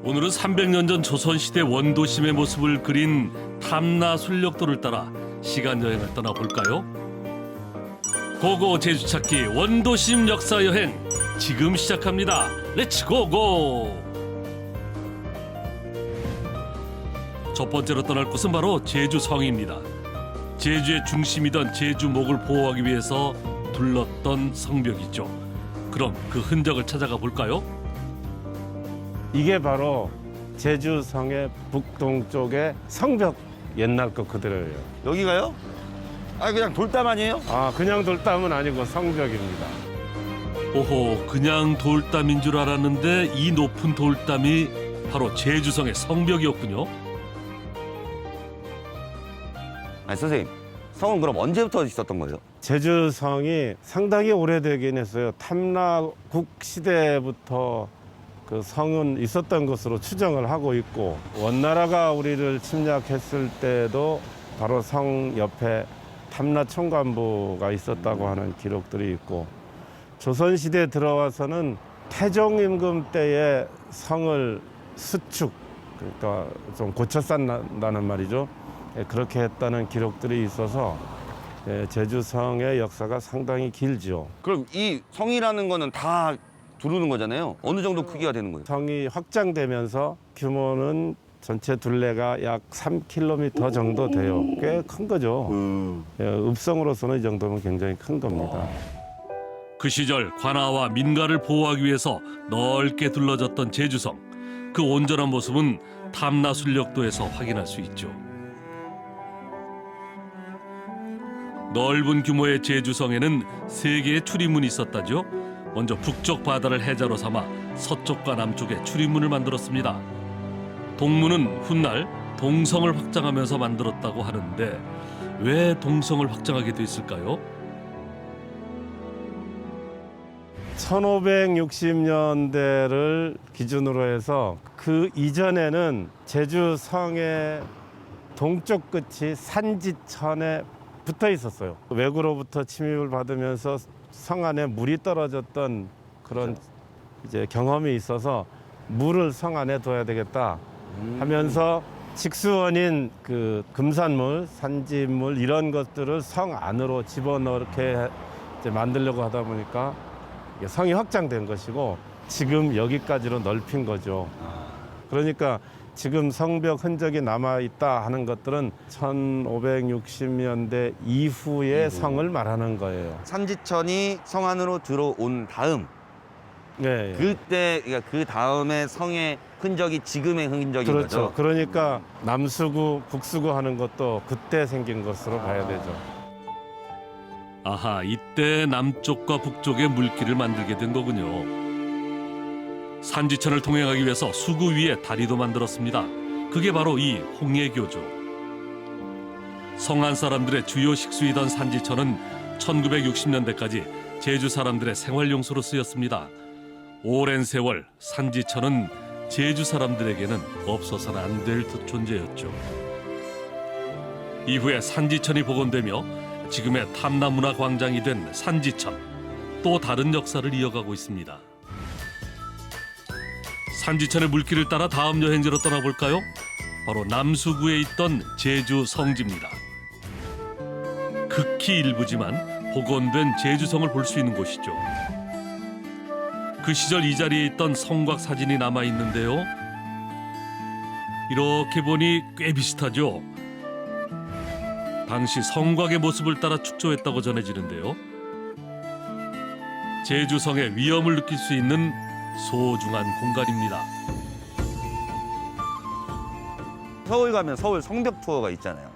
오늘은 300년 전 조선시대 원도심의 모습을 그린 탐라 순력도를 따라 시간 여행을 떠나볼까요? 고고 제주 찾기 원도심 역사 여행 지금 시작합니다. 렛츠 고고! 첫 번째로 떠날 곳은 바로 제주성입니다. 제주의 중심이던 제주목을 보호하기 위해서 둘렀던 성벽이죠. 그럼 그 흔적을 찾아가 볼까요? 이게 바로 제주성의 북동쪽의 성벽 옛날 거 그대로예요. 여기가요? 아 그냥 돌담 아니에요? 그냥 돌담은 아니고 성벽입니다. 오호, 그냥 돌담인 줄 알았는데 이 높은 돌담이 바로 제주성의 성벽이었군요. 아니 선생님, 성은 그럼 언제부터 있었던 거예요? 제주성이 상당히 오래되긴 했어요. 탐라국 시대부터 그 성은 있었던 것으로 추정을 하고 있고, 원나라가 우리를 침략했을 때도 바로 성 옆에 탐라 총관부가 있었다고 하는 기록들이 있고, 조선시대에 들어와서는 태종 임금 때에 성을 수축, 그러니까 좀 고쳐싼다는 말이죠. 그렇게 했다는 기록들이 있어서 제주성의 역사가 상당히 길죠. 그럼 이 성이라는 거는 다 두르는 거잖아요. 어느 정도 크기가 되는 거예요? 성이 확장되면서 규모는 전체 둘레가 약 3km 정도 돼요. 꽤 큰 거죠. 읍성으로서는 이 정도면 굉장히 큰 겁니다. 그 시절 관아와 민가를 보호하기 위해서 넓게 둘러졌던 제주성. 그 온전한 모습은 탐라 순력도에서 확인할 수 있죠. 넓은 규모의 제주성에는 3개의 출입문이 있었다죠. 먼저 북쪽 바다를 해자로 삼아 서쪽과 남쪽에 출입문을 만들었습니다. 동문은 훗날 동성을 확장하면서 만들었다고 하는데 왜 동성을 확장하게 됐을까요? 1560년대를 기준으로 해서 그 이전에는 제주성의 동쪽 끝이 산지천에 붙어 있었어요. 외구로부터 침입을 받으면서 성 안에 물이 떨어졌던 그런 이제 경험이 있어서 물을 성 안에 둬야 되겠다 하면서 직수원인 그 금산물, 산지물 이런 것들을 성 안으로 집어넣게 이제 만들려고 하다 보니까 성이 확장된 것이고 지금 여기까지로 넓힌 거죠. 그러니까 지금 성벽 흔적이 남아있다 하는 것들은 1560년대 이후의 성을 말하는 거예요. 산지천이 성 안으로 들어온 다음 네, 그때 그러니까 그 다음에 성의 흔적이 지금의 흔적인 그렇죠. 거죠. 그러니까 남수구, 북수구 하는 것도 그때 생긴 것으로 봐야 되죠. 아하, 이때 남쪽과 북쪽에 물길을 만들게 된 거군요. 산지천을 통행하기 위해서 수구 위에 다리도 만들었습니다. 그게 바로 이 홍해교죠. 성안 사람들의 주요 식수이던 산지천은 1960년대까지 제주 사람들의 생활용수로 쓰였습니다. 오랜 세월 산지천은 제주 사람들에게는 없어서는 안 될 존재였죠. 이후에 산지천이 복원되며 지금의 탐라문화광장이 된 산지천, 또 다른 역사를 이어가고 있습니다. 산지천의 물길을 따라 다음 여행지로 떠나볼까요? 바로 남수구에 있던 제주 성지입니다. 극히 일부지만 복원된 제주성을 볼 수 있는 곳이죠. 그 시절 이 자리에 있던 성곽 사진이 남아 있는데요. 이렇게 보니 꽤 비슷하죠. 당시 성곽의 모습을 따라 축조했다고 전해지는데요. 제주성의 위엄을 느낄 수 있는 소중한 공간입니다. 서울 가면 서울 성벽 투어가 있잖아요.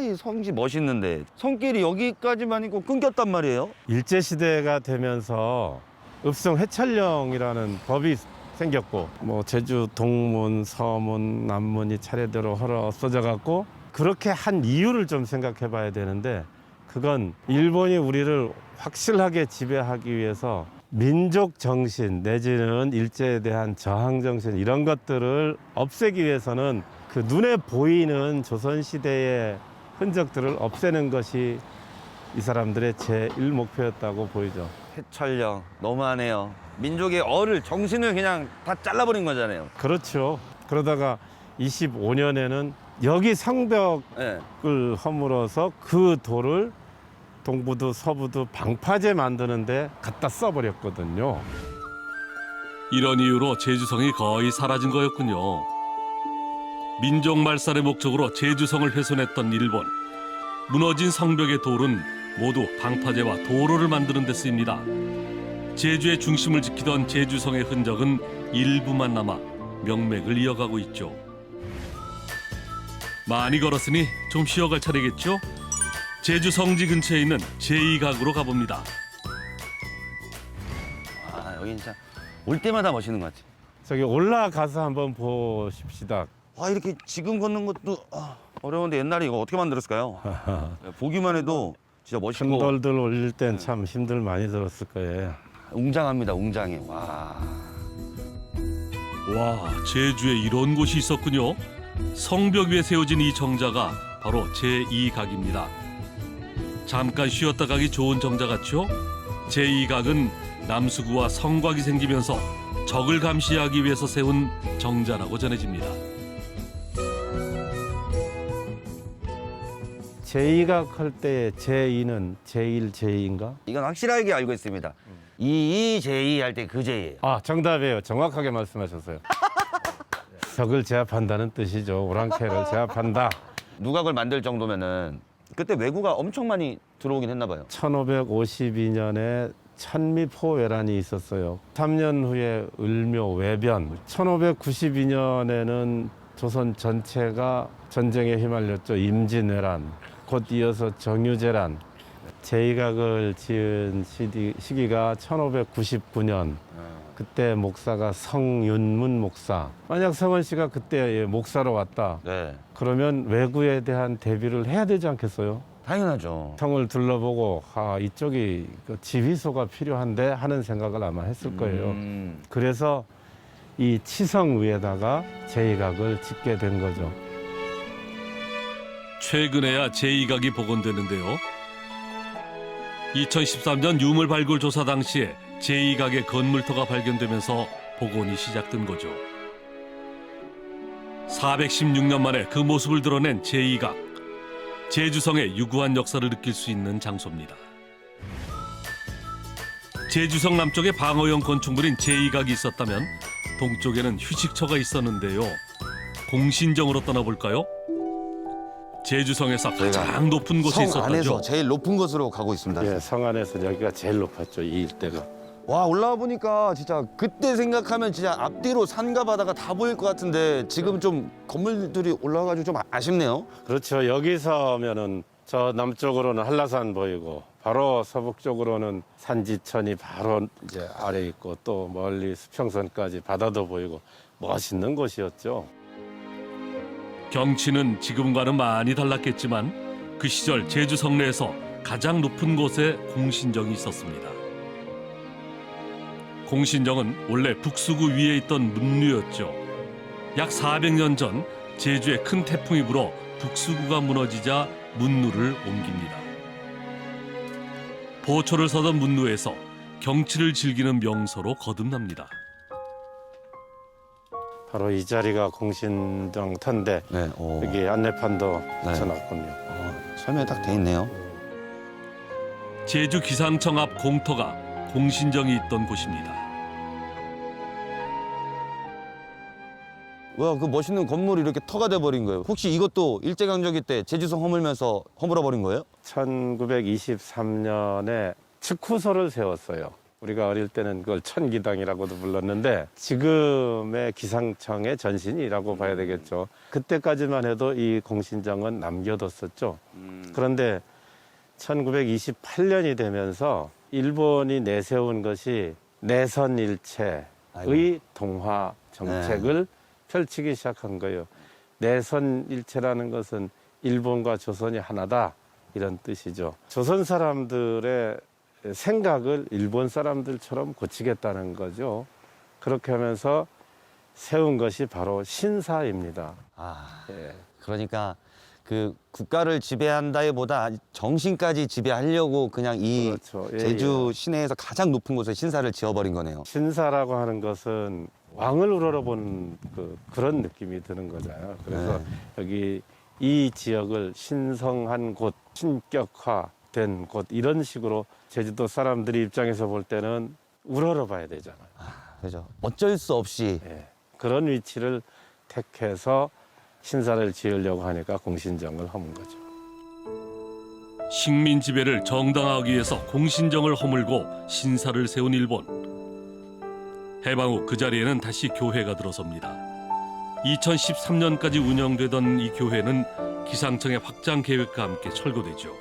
이 성지 멋있는데 성길이 여기까지만 있고 끊겼단 말이에요. 일제시대가 되면서 읍성 회찰령이라는 법이 생겼고, 제주 동문, 서문, 남문이 차례대로 헐어 없어져 갖고 그렇게 한 이유를 좀 생각해 봐야 되는데, 그건 일본이 우리를 확실하게 지배하기 위해서 민족 정신 내지는 일제에 대한 저항 정신 이런 것들을 없애기 위해서는 그 눈에 보이는 조선시대의 흔적들을 없애는 것이 이 사람들의 제1 목표였다고 보이죠. 해철령 너무하네요. 민족의 어를 정신을 그냥 다 잘라버린 거잖아요. 그렇죠. 그러다가 25년에는 여기 성벽을 네. 허물어서 그 돌을 동부도 서부도 방파제 만드는데 갖다 써버렸거든요. 이런 이유로 제주성이 거의 사라진 거였군요. 민족 말살의 목적으로 제주성을 훼손했던 일본. 무너진 성벽의 돌은 모두 방파제와 도로를 만드는 데 쓰입니다. 제주의 중심을 지키던 제주성의 흔적은 일부만 남아 명맥을 이어가고 있죠. 많이 걸었으니 좀 쉬어갈 차례겠죠? 제주 성지 근처에 있는 제2각으로 가봅니다. 아, 여기 진짜 올 때마다 멋있는 것 같아. 저기 올라가서 한번 보십시다. 아, 이렇게 지금 걷는 것도 어려운데 옛날에 이거 어떻게 만들었을까요? 보기만 해도 진짜 큰 멋있고 돌들 올릴 땐 참 힘들 많이 들었을 거예요. 웅장합니다. 웅장해. 와. 와, 제주에 이런 곳이 있었군요. 성벽 위에 세워진 이 정자가 바로 제2각입니다. 잠깐 쉬었다 가기 좋은 정자 같죠? 제2각은 남수구와 성곽이 생기면서 적을 감시하기 위해서 세운 정자라고 전해집니다. 제2각 할 때 제2는 제1, 제2인가? 이건 확실하게 알고 있습니다. 이 제2 할 때 그 제2예요. 아, 정답이에요. 정확하게 말씀하셨어요. 적을 제압한다는 뜻이죠. 오랑캐를 제압한다. 누각을 만들 정도면은 그때 왜구가 엄청 많이 들어오긴 했나 봐요. 1552년에 천미포회란이 있었어요. 3년 후에 을묘 외변. 1592년에는 조선 전체가 전쟁에 휘말렸죠. 임진왜란. 곧 이어서 정유재란. 제2각을 지은 시기가 1599년. 그때 목사가 성윤문 목사. 만약 성원 씨가 그때 목사로 왔다. 네. 그러면 왜구에 대한 대비를 해야 되지 않겠어요? 당연하죠. 성을 둘러보고 이쪽이 그 지휘소가 필요한데 하는 생각을 아마 했을 거예요. 그래서 이 치성 위에다가 제2각을 짓게 된 거죠. 최근에야 제2각이 복원되는데요. 2013년 유물 발굴 조사 당시에 제2각의 건물터가 발견되면서 복원이 시작된 거죠. 416년 만에 그 모습을 드러낸 제2각. 제주성의 유구한 역사를 느낄 수 있는 장소입니다. 제주성 남쪽에 방어형 건축물인 제2각이 있었다면 동쪽에는 휴식처가 있었는데요. 공신정으로 떠나볼까요? 제주성에서 가장 높은 곳이 성 있었다죠. 안에서 제일 높은 곳으로 가고 있습니다. 예, 성 안에서 여기가 제일 높았죠. 이 일대가. 와, 올라와 보니까 진짜 그때 생각하면 진짜 앞뒤로 산과 바다가 다 보일 것 같은데 지금 좀 건물들이 올라와가지고 좀 아쉽네요. 그렇죠. 여기 서면은 저 남쪽으로는 한라산 보이고 바로 서북쪽으로는 산지천이 바로 이제 아래 있고 또 멀리 수평선까지 바다도 보이고 멋있는 곳이었죠. 경치는 지금과는 많이 달랐겠지만 그 시절 제주 성내에서 가장 높은 곳에 공신정이 있었습니다. 공신정은 원래 북수구 위에 있던 문류였죠. 약 400년 전 제주에 큰 태풍이 불어 북수구가 무너지자 문루를 옮깁니다. 보초를 서던 문루에서 경치를 즐기는 명소로 거듭납니다. 바로 이 자리가 공신정 터인데 네. 여기 안내판도 붙여놨군요. 설명이 딱 돼 있네요. 제주 기상청 앞 공터가 공신정이 있던 곳입니다. 와, 그 멋있는 건물이 이렇게 터가 돼버린 거예요. 혹시 이것도 일제강점기 때 제주성 허물면서 허물어버린 거예요? 1923년에 측후소를 세웠어요. 우리가 어릴 때는 그걸 천기당이라고도 불렀는데 지금의 기상청의 전신이라고 봐야 되겠죠. 그때까지만 해도 이 공신정은 남겨뒀었죠. 그런데 1928년이 되면서 일본이 내세운 것이 내선일체의 동화 정책을 펼치기 시작한 거예요. 내선일체라는 것은 일본과 조선이 하나다 이런 뜻이죠. 조선 사람들의 생각을 일본 사람들처럼 고치겠다는 거죠. 그렇게 하면서 세운 것이 바로 신사입니다. 그러니까 그 국가를 지배한다기보다 정신까지 지배하려고 그냥 이 그렇죠. 예, 제주 시내에서 가장 높은 곳에 신사를 지어버린 거네요. 신사라고 하는 것은 왕을 우러러본 그런 느낌이 드는 거잖아요. 그래서 네. 여기 이 지역을 신성한 곳, 신격화된 곳 이런 식으로 제주도 사람들이 입장에서 볼 때는 우러러봐야 되잖아요. 그죠. 어쩔 수 없이 예. 그런 위치를 택해서 신사를 지으려고 하니까 공신정을 허문 거죠. 식민 지배를 정당화하기 위해서 공신정을 허물고 신사를 세운 일본. 해방 후 그 자리에는 다시 교회가 들어섭니다. 2013년까지 운영되던 이 교회는 기상청의 확장 계획과 함께 철거되죠.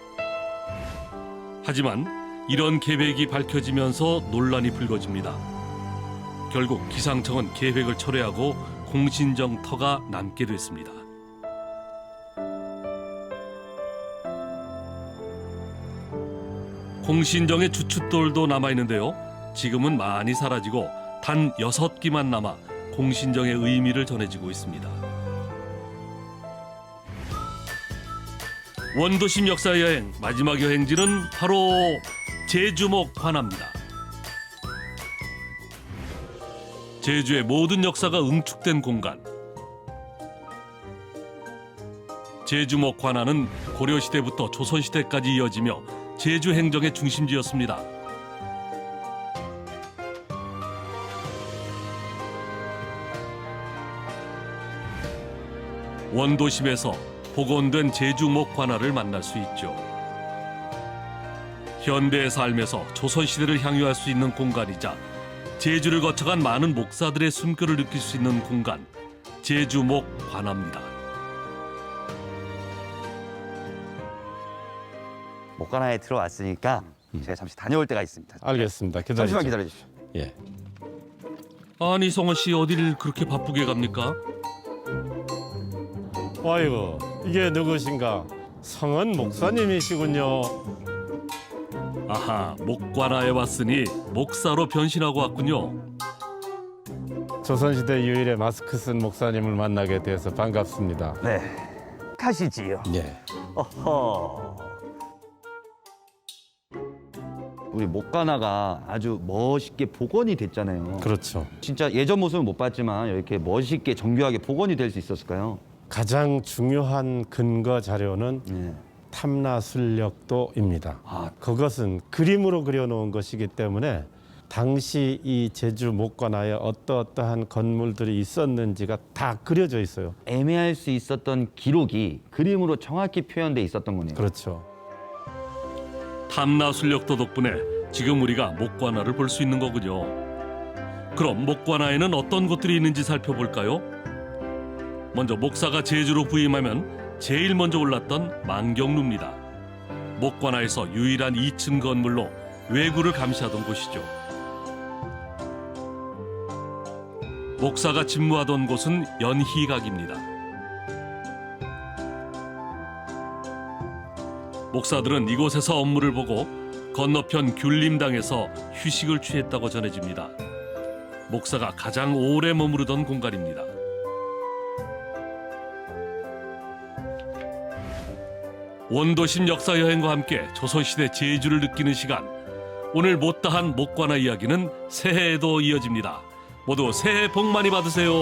하지만 이런 계획이 밝혀지면서 논란이 불거집니다. 결국 기상청은 계획을 철회하고 공신정 터가 남게 됐습니다. 공신정의 주춧돌도 남아있는데요. 지금은 많이 사라지고 단 6기만 남아 공신정의 의미를 전해지고 있습니다. 원도심 역사여행 마지막 여행지는 바로 제주목 관아입니다. 제주의 모든 역사가 응축된 공간. 제주목 관아는 고려시대부터 조선시대까지 이어지며 제주 행정의 중심지였습니다. 원도심에서 복원된 제주목 관아를 만날 수 있죠. 현대의 삶에서 조선시대를 향유할 수 있는 공간이자 제주를 거쳐간 많은 목사들의 숨결을 느낄 수 있는 공간, 제주목 관아입니다. 목관아에 들어왔으니까 제가 잠시 다녀올 때가 있습니다. 알겠습니다. 잠시만 기다리죠. 기다려 주십시오. 예. 아니 성원 씨 어디를 그렇게 바쁘게 갑니까? 아이고, 이게 누구신가? 성은 목사님이시군요. 아하, 목관아에 왔으니 목사로 변신하고 왔군요. 조선시대 유일의 마스크 쓴 목사님을 만나게 돼서 반갑습니다. 네, 가시지요. 예. 어허. 우리 목관아가 아주 멋있게 복원이 됐잖아요. 그렇죠. 진짜 예전 모습은 못 봤지만 이렇게 멋있게 정교하게 복원이 될 수 있었을까요? 가장 중요한 근거 자료는 네. 탐나술력도입니다. 아. 그것은 그림으로 그려놓은 것이기 때문에 당시 이 제주 목관아에 어떠어떠한 건물들이 있었는지가 다 그려져 있어요. 애매할 수 있었던 기록이 그림으로 정확히 표현돼 있었던 거네요. 그렇죠. 탐나술력도 덕분에 지금 우리가 목관아를 볼 수 있는 거군요. 그럼 목관아에는 어떤 곳들이 있는지 살펴볼까요? 먼저 목사가 제주로 부임하면 제일 먼저 올랐던 망경루입니다. 목관아에서 유일한 2층 건물로 외구를 감시하던 곳이죠. 목사가 집무하던 곳은 연희각입니다. 목사들은 이곳에서 업무를 보고 건너편 귤림당에서 휴식을 취했다고 전해집니다. 목사가 가장 오래 머무르던 공간입니다. 원도심 역사 여행과 함께 조선시대 제주를 느끼는 시간. 오늘 못다한 목관아 이야기는 새해에도 이어집니다. 모두 새해 복 많이 받으세요.